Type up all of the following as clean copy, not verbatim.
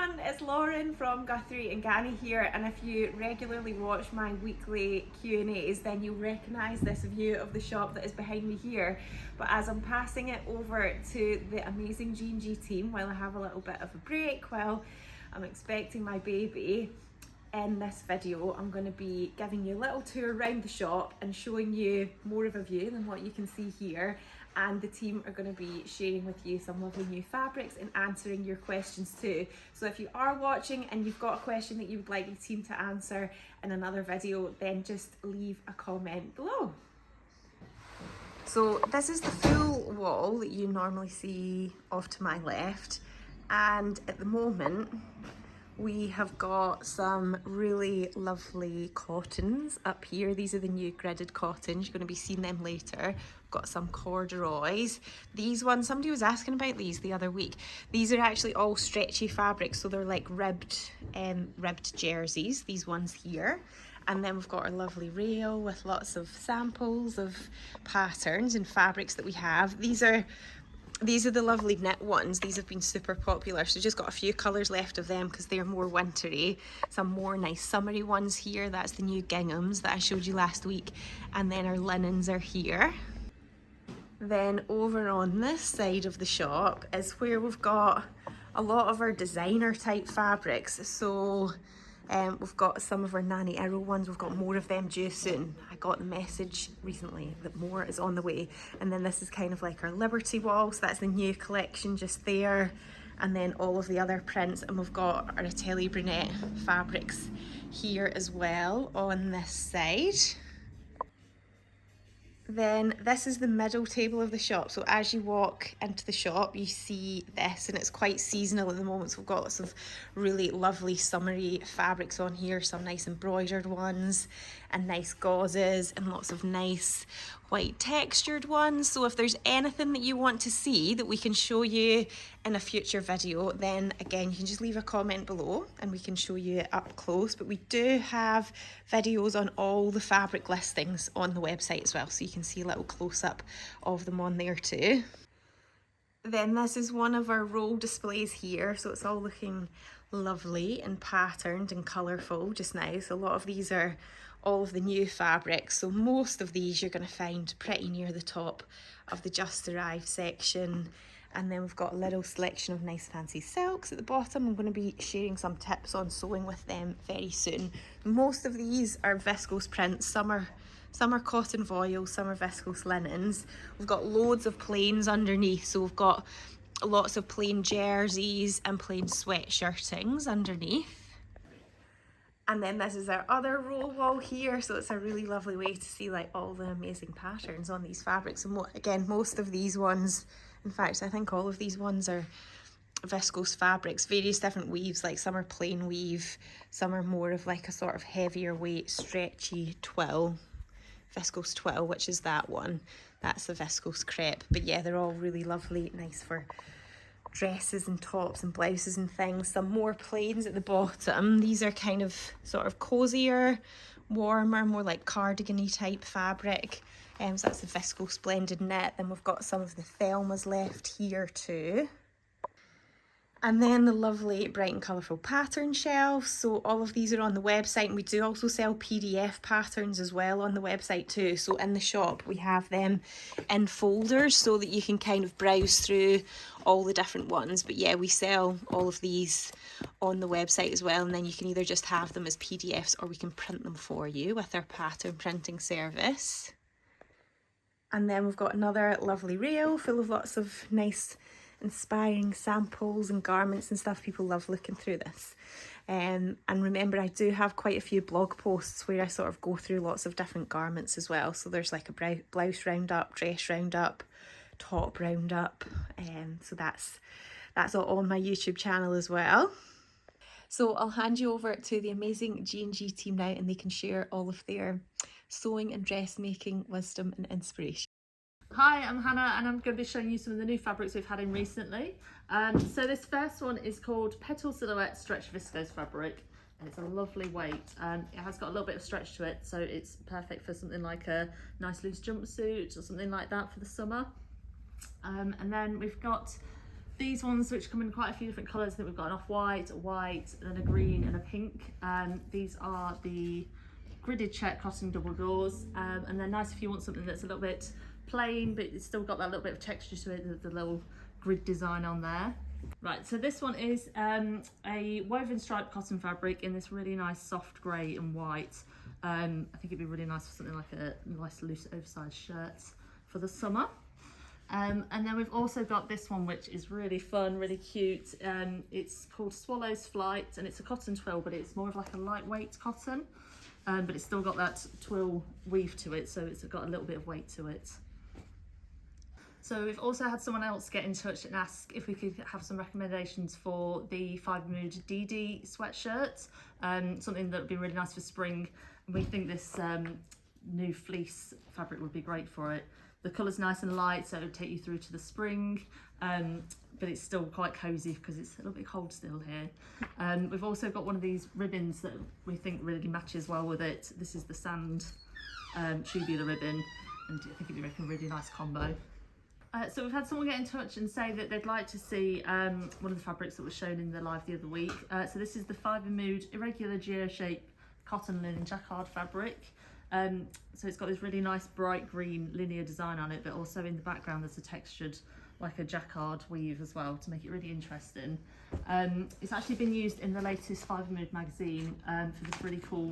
everyone, it's Lauren from Guthrie Ghani here, and if you regularly watch my weekly Q&As then you'll recognise this view of the shop that is behind me here. But as I'm passing it over to the amazing G&G team while I have a little bit of a break while I'm expecting my baby, in this video I'm going to be giving you a little tour around the shop and showing you more of a view than what you can see here, and the team are going to be sharing with you some lovely new fabrics and answering your questions too. So if you are watching and you've got a question that you would like the team to answer in another video, then just leave a comment below. So this is the full wall that you normally see off to my left, and at the moment we have got some really lovely cottons up here. These are the new gridded cottons. You're going to be seeing them later. Got some corduroys. These ones, somebody was asking about these the other week. These are actually all stretchy fabrics, so they're like ribbed jerseys, these ones here. And then we've got our lovely rail with lots of samples of patterns and fabrics that we have. These are the lovely knit ones. These have been super popular, so just got a few colours left of them because they're more wintry. Some more nice summery ones here. That's the new ginghams that I showed you last week, and then our linens are here. Then over on this side of the shop is where we've got a lot of our designer type fabrics. So we've got some of our Nanny Arrow ones. We've got more of them due soon. I got the message recently that more is on the way. And then this is kind of like our Liberty wall, so that's the new collection just there. And then all of the other prints, and we've got our Atelier Brunette fabrics here as well on this side. Then this is the middle table of the shop. So as you walk into the shop, you see this, and it's quite seasonal at the moment. So we've got lots of really lovely summery fabrics on here, some nice embroidered ones and nice gauzes, and lots of nice white textured ones. So if there's anything that you want to see that we can show you in a future video, then again you can just leave a comment below and we can show you it up close. But we do have videos on all the fabric listings on the website as well, so you can see a little close-up of them on there too. Then this is one of our roll displays here, so it's all looking lovely and patterned and colourful just now. So a lot of these are all of the new fabrics, so most of these you're going to find pretty near the top of the just arrived section. And then we've got a little selection of nice fancy silks at the bottom. I'm going to be sharing some tips on sewing with them very soon. Most of these are viscose prints, some are cotton voile, some are viscose linens. We've got loads of plains underneath, so we've got lots of plain jerseys and plain sweatshirtings underneath. And then this is our other roll wall here, so it's a really lovely way to see like all the amazing patterns on these fabrics. And again, most of these ones, in fact I think all of these ones are viscose fabrics, various different weaves, like some are plain weave, some are more of like a sort of heavier weight stretchy twill, viscose twill, which is that one. That's the viscose crepe. But yeah, they're all really lovely, nice for dresses and tops and blouses and things. Some more plains at the bottom. These are kind of sort of cozier, warmer, more like cardigan-y type fabric. So that's the viscose blended knit. Then we've got some of the Thelmas left here too. And then the lovely bright and colourful pattern shelves. So all of these are on the website, and we do also sell PDF patterns as well on the website too. So in the shop we have them in folders so that you can kind of browse through all the different ones. But yeah, we sell all of these on the website as well, and then you can either just have them as PDFs or we can print them for you with our pattern printing service. And then we've got another lovely rail full of lots of nice inspiring samples and garments and stuff. People love looking through this. And remember, I do have quite a few blog posts where I sort of go through lots of different garments as well. So there's like a blouse roundup, dress roundup, top roundup, so that's all on my YouTube channel as well. So I'll hand you over to the amazing G&G team now, and they can share all of their sewing and dressmaking wisdom and inspiration. Hi, I'm Hannah, and I'm going to be showing you some of the new fabrics we've had in recently. So this first one is called Petal Silhouette Stretch Viscose Fabric, and it's a lovely weight. It has got a little bit of stretch to it, so it's perfect for something like a nice loose jumpsuit or something like that for the summer. And then we've got these ones, which come in quite a few different colours. I think we've got an off-white, a white, and a green and a pink. These are the gridded check cotton double gauze, and they're nice if you want something that's a little bit plain, but it's still got that little bit of texture to it, the little grid design on there. Right, so this one is a woven striped cotton fabric in this really nice soft grey and white. I think it'd be really nice for something like a nice loose oversized shirt for the summer. And then we've also got this one, which is really fun, really cute. It's called Swallow's Flight, and it's a cotton twill, but it's more of like a lightweight cotton, but it's still got that twill weave to it, so it's got a little bit of weight to it. So we've also had someone else get in touch and ask if we could have some recommendations for the Fibre Mood DD sweatshirt, something that would be really nice for spring. We think this new fleece fabric would be great for it. The colour's nice and light, so it would take you through to the spring, but it's still quite cosy because it's a little bit cold still here. We've also got one of these ribbons that we think really matches well with it. This is the sand tubular ribbon, and I think it'd be a really nice combo. So we've had someone get in touch and say that they'd like to see one of the fabrics that was shown in the live the other week. So this is the Fibre Mood irregular geo-shape cotton linen jacquard fabric. So it's got this really nice bright green linear design on it, but also in the background there's a textured like a jacquard weave as well to make it really interesting. It's actually been used in the latest Fibre Mood magazine for this really cool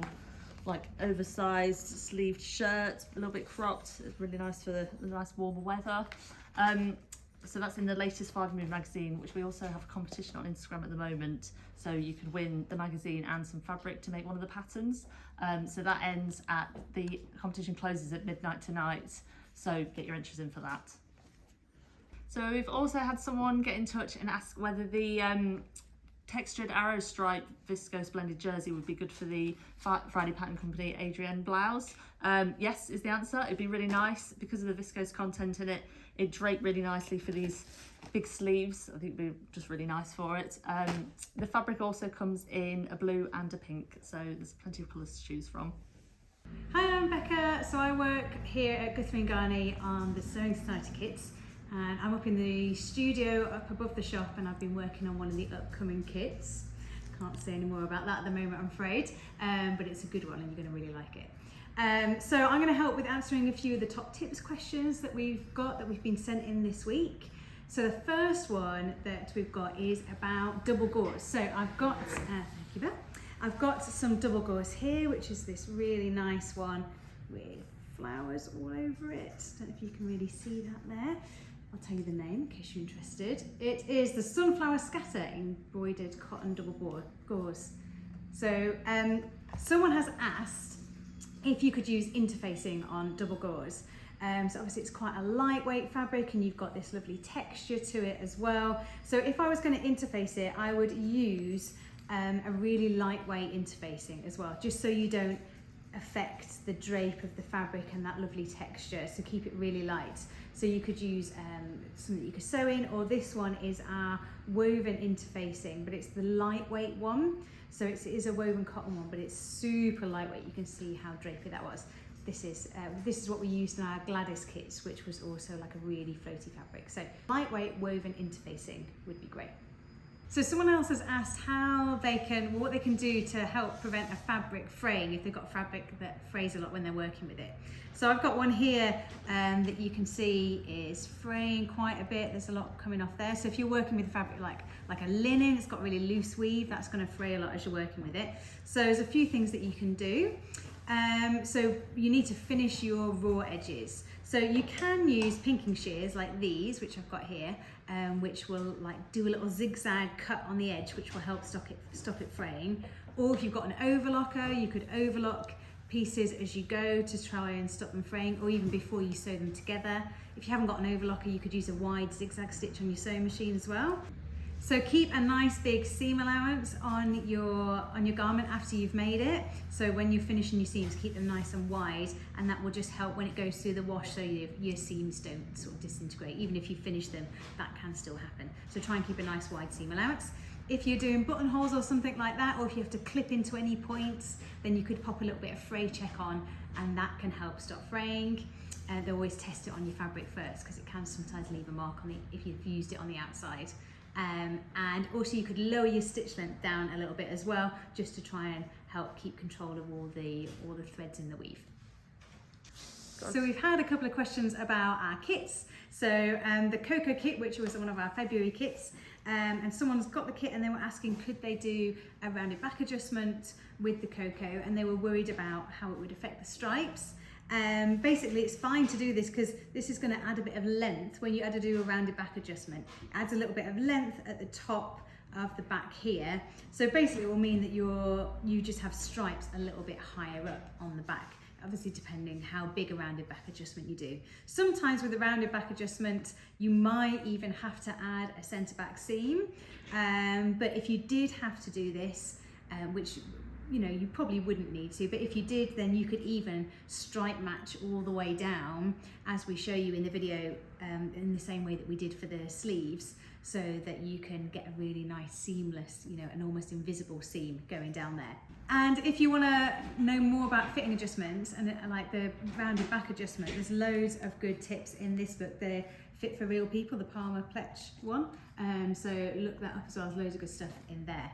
like oversized sleeved shirt, a little bit cropped. It's really nice for the nice warmer weather. So that's in the latest Fibre Mood magazine, which we also have a competition on Instagram at the moment. So you could win the magazine and some fabric to make one of the patterns. So that ends at, the competition closes at midnight tonight. So get your entries in for that. So we've also had someone get in touch and ask whether the textured arrow stripe viscose blended jersey would be good for the Friday Pattern Company Adrienne blouse. Yes is the answer. It'd be really nice because of the viscose content in it. It draped really nicely for these big sleeves. I think it'd be just really nice for it. The fabric also comes in a blue and a pink, so there's plenty of colours to choose from. Hi, I'm Becca. So I work here at Guthrie Ghani on the Sewing Society kits, and I'm up in the studio up above the shop, and I've been working on one of the upcoming kits. Can't say any more about that at the moment, I'm afraid, but it's a good one and you're going to really like it. So I'm going to help with answering a few of the top tips questions that we've been sent in this week. So the first one that we've got is about double gauze. So I've got, thank you, Beth. I've got some double gauze here, which is this really nice one with flowers all over it. Don't know if you can really see that there. I'll tell you the name in case you're interested. It is the Sunflower Scatter embroidered cotton double gauze. So someone has asked if you could use interfacing on double gauze. So obviously it's quite a lightweight fabric and you've got this lovely texture to it as well. So if I was going to interface it, I would use a really lightweight interfacing as well, just so you don't affect the drape of the fabric and that lovely texture, so keep it really light. So you could use something that you could sew in, or this one is our woven interfacing, but it's the lightweight one. So it is a woven cotton one, but it's super lightweight. You can see how drapey that was. This is what we used in our Gladys kits, which was also like a really floaty fabric. So lightweight woven interfacing would be great. So someone else has asked what they can do to help prevent a fabric fraying if they've got fabric that frays a lot when they're working with it. So I've got one here that you can see is fraying quite a bit. There's a lot coming off there. So if you're working with fabric like a linen, it's got really loose weave, that's going to fray a lot as you're working with it. So there's a few things that you can do. So you need to finish your raw edges. So you can use pinking shears like these, which I've got here, which will like do a little zigzag cut on the edge, which will help stop it fraying. Or if you've got an overlocker, you could overlock pieces as you go to try and stop them fraying, or even before you sew them together. If you haven't got an overlocker, you could use a wide zigzag stitch on your sewing machine as well. So keep a nice big seam allowance on your garment after you've made it. So when you're finishing your seams, keep them nice and wide, and that will just help when it goes through the wash, so your seams don't sort of disintegrate. Even if you finish them, that can still happen. So try and keep a nice wide seam allowance. If you're doing buttonholes or something like that, or if you have to clip into any points, then you could pop a little bit of fray check on, and that can help stop fraying. They always test it on your fabric first, because it can sometimes leave a mark on it if you've used it on the outside. And also you could lower your stitch length down a little bit as well, just to try and help keep control of all the threads in the weave. So we've had a couple of questions about our kits. So the Cocoa kit, which was one of our February kits, and someone's got the kit and they were asking could they do a rounded back adjustment with the Cocoa, and they were worried about how it would affect the stripes. Basically it's fine to do this because this is going to add a bit of length when you do a rounded back adjustment. It adds a little bit of length at the top of the back here. So basically it will mean that you just have stripes a little bit higher up on the back. Obviously depending how big a rounded back adjustment you do. Sometimes with a rounded back adjustment you might even have to add a centre back seam, but if you did have to do this, which you probably wouldn't need to, but if you did, then you could even stripe match all the way down, as we show you in the video, in the same way that we did for the sleeves, so that you can get a really nice seamless, an almost invisible seam going down there. And if you want to know more about fitting adjustments and like the rounded back adjustment, there's loads of good tips in this book. They're Fit for Real People, the Palmer Pletch one. So look that up as well. There's loads of good stuff in there.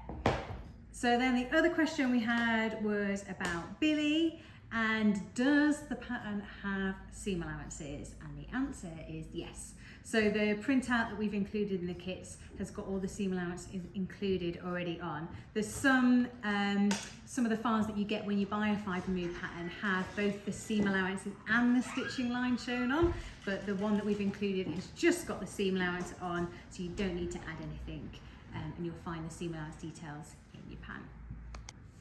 So then the other question we had was about Billy, and does the pattern have seam allowances? And the answer is yes. So the printout that we've included in the kits has got all the seam allowance included already on. There's some of the files that you get when you buy a fibre move pattern have both the seam allowances and the stitching line shown on, but the one that we've included has just got the seam allowance on, so you don't need to add anything, and you'll find the seam allowance details in your pattern.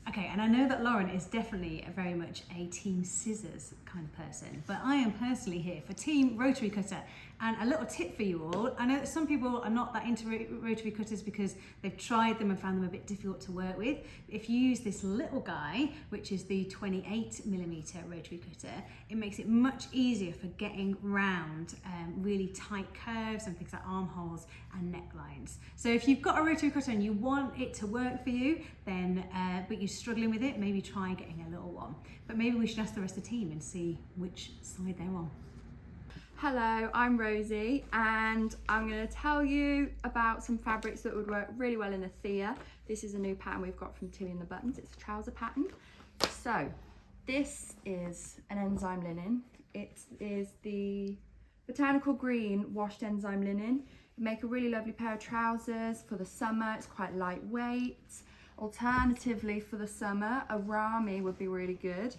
Okay, and I know that Lauren is definitely very much a Team Scissors kind of person, but I am personally here for Team Rotary Cutter. And a little tip for you all, I know that some people are not that into rotary cutters because they've tried them and found them a bit difficult to work with. If you use this little guy, which is the 28mm rotary cutter, it makes it much easier for getting round really tight curves and things like armholes and necklines. So if you've got a rotary cutter and you want it to work for you, then but you're struggling with it, maybe try getting a little one. But maybe we should ask the rest of the team and see which side they're on. Hello, I'm Rosie and I'm going to tell you about some fabrics that would work really well in a Thea. This is a new pattern we've got from Tilly and the Buttons. It's a trouser pattern. So this is an enzyme linen. It is the botanical green washed enzyme linen. You make a really lovely pair of trousers for the summer. It's quite lightweight. Alternatively for the summer, a rami would be really good.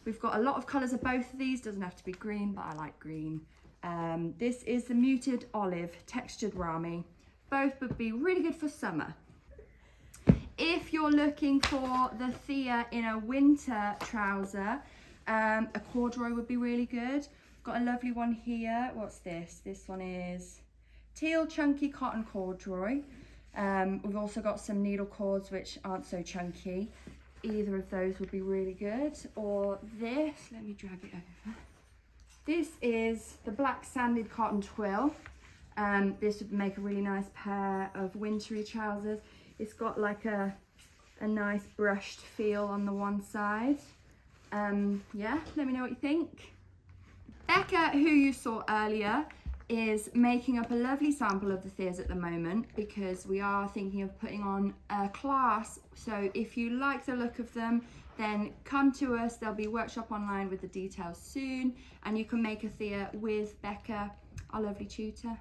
We've got a lot of colours of both of these. Doesn't have to be green, but I like green. This is the muted olive textured rami. Both would be really good for summer. If you're looking for the Thea in a winter trouser, a corduroy would be really good. Got a lovely one here. What's this? This one is teal chunky cotton corduroy. We've also got some needle cords which aren't so chunky. Either of those would be really good. Or this, let me drag it over. This is the black sanded cotton twill. This would make a really nice pair of wintry trousers. It's got like a nice brushed feel on the one side. Yeah, let me know what you think. Becca, who you saw earlier, is making up a lovely sample of the Theas at the moment because we are thinking of putting on a class. So if you like the look of them, then come to us. There'll be a workshop online with the details soon, and you can make a Thea with Becca, our lovely tutor.